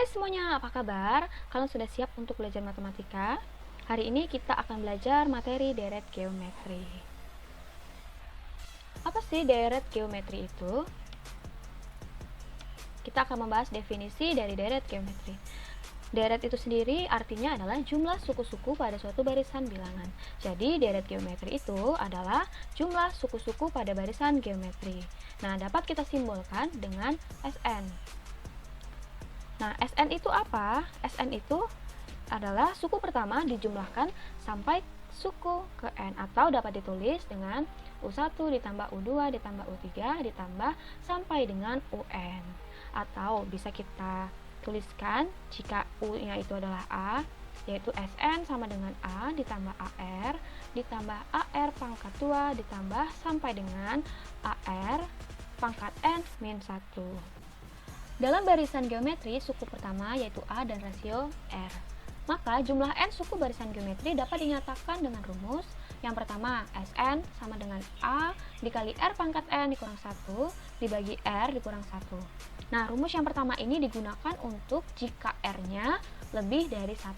Hai semuanya, apa kabar? Kalian sudah siap untuk belajar matematika? Hari ini kita akan belajar materi deret geometri. Apa sih deret geometri itu? Kita akan membahas definisi dari deret geometri. Deret itu sendiri artinya adalah jumlah suku-suku pada suatu barisan bilangan. Jadi deret geometri itu adalah jumlah suku-suku pada barisan geometri. Nah, dapat kita simbolkan dengan Sn. Nah, Sn itu apa? Sn itu adalah suku pertama dijumlahkan sampai suku ke n, atau dapat ditulis dengan U1 ditambah U2 ditambah U3 ditambah sampai dengan UN. Atau bisa kita tuliskan jika U-nya itu adalah A, yaitu Sn sama dengan A ditambah AR ditambah AR pangkat 2 ditambah sampai dengan AR pangkat n min 1. Dalam barisan geometri, suku pertama yaitu A dan rasio R. Maka jumlah n suku barisan geometri dapat dinyatakan dengan rumus. Yang pertama, Sn sama dengan A dikali R pangkat n dikurang 1 dibagi R dikurang 1. Nah, rumus yang pertama ini digunakan untuk jika R-nya lebih dari 1.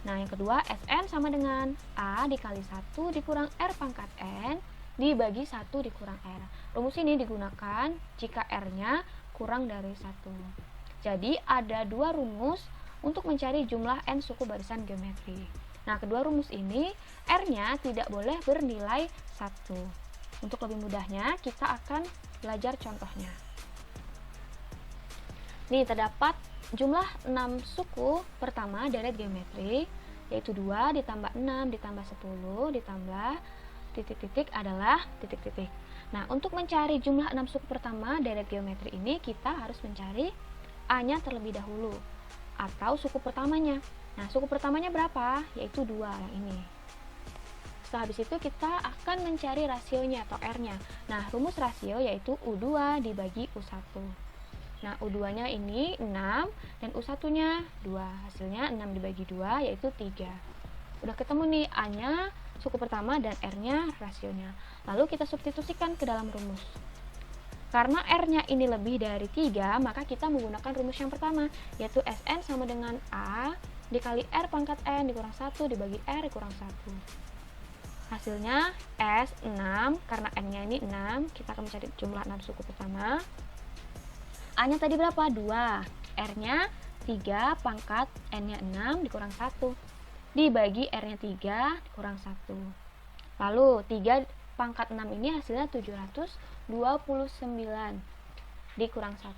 Nah, yang kedua, Sn sama dengan A dikali 1 dikurang R pangkat n dibagi 1 dikurang R. Rumus ini digunakan jika R-nya kurang dari 1. Jadi ada dua rumus untuk mencari jumlah n suku barisan geometri. Nah, kedua rumus ini R-nya tidak boleh bernilai 1. Untuk lebih mudahnya, kita akan belajar contohnya. Nih, terdapat jumlah 6 suku pertama deret geometri, yaitu 2 ditambah 6 ditambah 10 ditambah titik-titik adalah titik-titik. Nah, untuk mencari jumlah 6 suku pertama deret geometri ini, kita harus mencari A-nya terlebih dahulu, atau suku pertamanya. Nah, suku pertamanya berapa? Yaitu 2, yang ini. Setelah habis itu kita akan mencari rasionya atau R-nya. Nah, rumus rasio yaitu U2 dibagi U1. Nah, U2-nya ini 6 dan U1-nya 2. Hasilnya 6 dibagi 2 yaitu 3. Udah ketemu nih A-nya suku pertama dan R-nya rasionya. Lalu kita substitusikan ke dalam rumus. Karena R-nya ini lebih dari 3, maka kita menggunakan rumus yang pertama, yaitu Sn sama dengan A dikali R pangkat n dikurang 1 dibagi R dikurang 1. Hasilnya S 6, karena N-nya ini 6, kita akan mencari jumlah 6 suku pertama. A-nya tadi berapa? 2. R-nya 3 pangkat N-nya 6 dikurang 1 dibagi R-nya 3 dikurang 1. Lalu 3 pangkat 6 ini hasilnya 729 dikurang 1.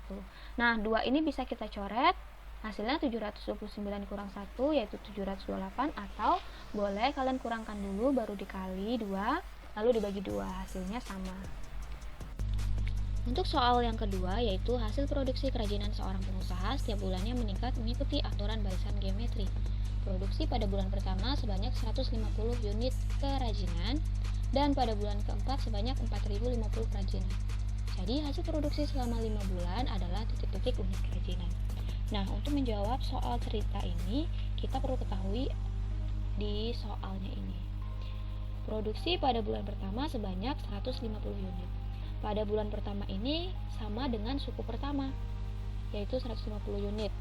Nah, 2 ini bisa kita coret. Hasilnya 729 dikurang 1 yaitu 728, atau boleh kalian kurangkan dulu baru dikali 2 lalu dibagi 2, hasilnya sama. Untuk soal yang kedua, yaitu hasil produksi kerajinan seorang pengusaha setiap bulannya meningkat mengikuti aturan barisan geometri. Produksi pada bulan pertama sebanyak 150 unit kerajinan dan pada bulan keempat sebanyak 4050 kerajinan. Jadi hasil produksi selama 5 bulan adalah titik-titik unit kerajinan. Nah, untuk menjawab soal cerita ini, kita perlu ketahui di soalnya ini. Produksi pada bulan pertama sebanyak 150 unit. Pada bulan pertama ini sama dengan suku pertama, yaitu 150 unit.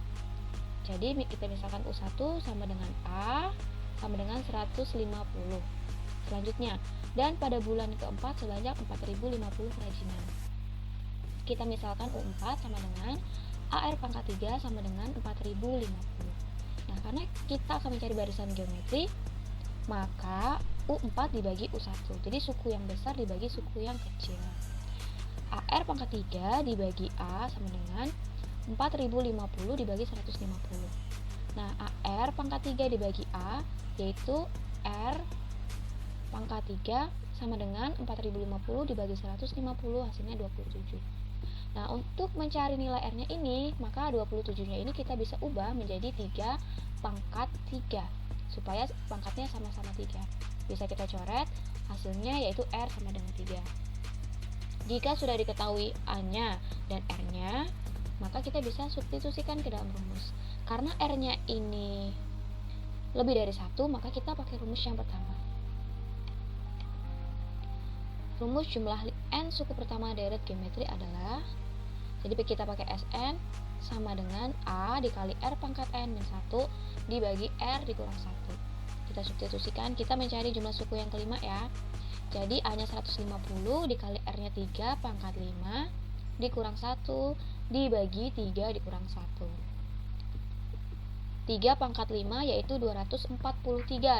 Jadi kita misalkan U1 sama dengan A sama dengan 150. Selanjutnya, dan pada bulan keempat sebanyak 4050 kerajinan. Kita misalkan U4 sama dengan AR pangkat 3 sama dengan 4050. Nah, karena kita akan mencari barisan geometri, maka U4 dibagi U1. Jadi suku yang besar dibagi suku yang kecil. AR pangkat 3 dibagi A sama dengan 4050 dibagi 150. Nah, AR pangkat 3 dibagi A yaitu R pangkat 3 sama dengan 4050 dibagi 150, hasilnya 27. Nah, untuk mencari nilai R-nya ini, maka 27-nya ini kita bisa ubah menjadi 3 pangkat 3 supaya pangkatnya sama-sama 3. Bisa kita coret, hasilnya yaitu R sama dengan 3. Jika sudah diketahui A-nya dan R-nya, maka kita bisa substitusikan ke dalam rumus. Karena R-nya ini lebih dari 1, maka kita pakai rumus yang pertama. Rumus jumlah n suku pertama deret geometri adalah, jadi kita pakai Sn sama dengan A dikali R pangkat N min 1 dibagi R dikurang 1. Kita substitusikan, kita mencari jumlah suku yang kelima ya. Jadi A nya 150 dikali R nya 3 pangkat 5 dikurang 1 dibagi 3 dikurang 1. 3 pangkat 5 yaitu 243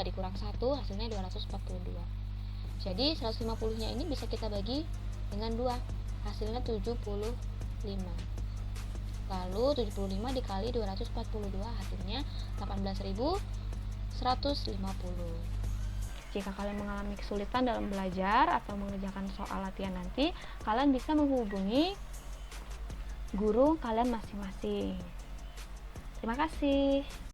dikurang 1 hasilnya 242. Jadi 150 nya ini bisa kita bagi dengan 2, hasilnya 75. Lalu 75 dikali 242 hasilnya 18.150. Jika kalian mengalami kesulitan dalam belajar atau mengerjakan soal latihan nanti, kalian bisa menghubungi guru kalian masing-masing. Terima kasih.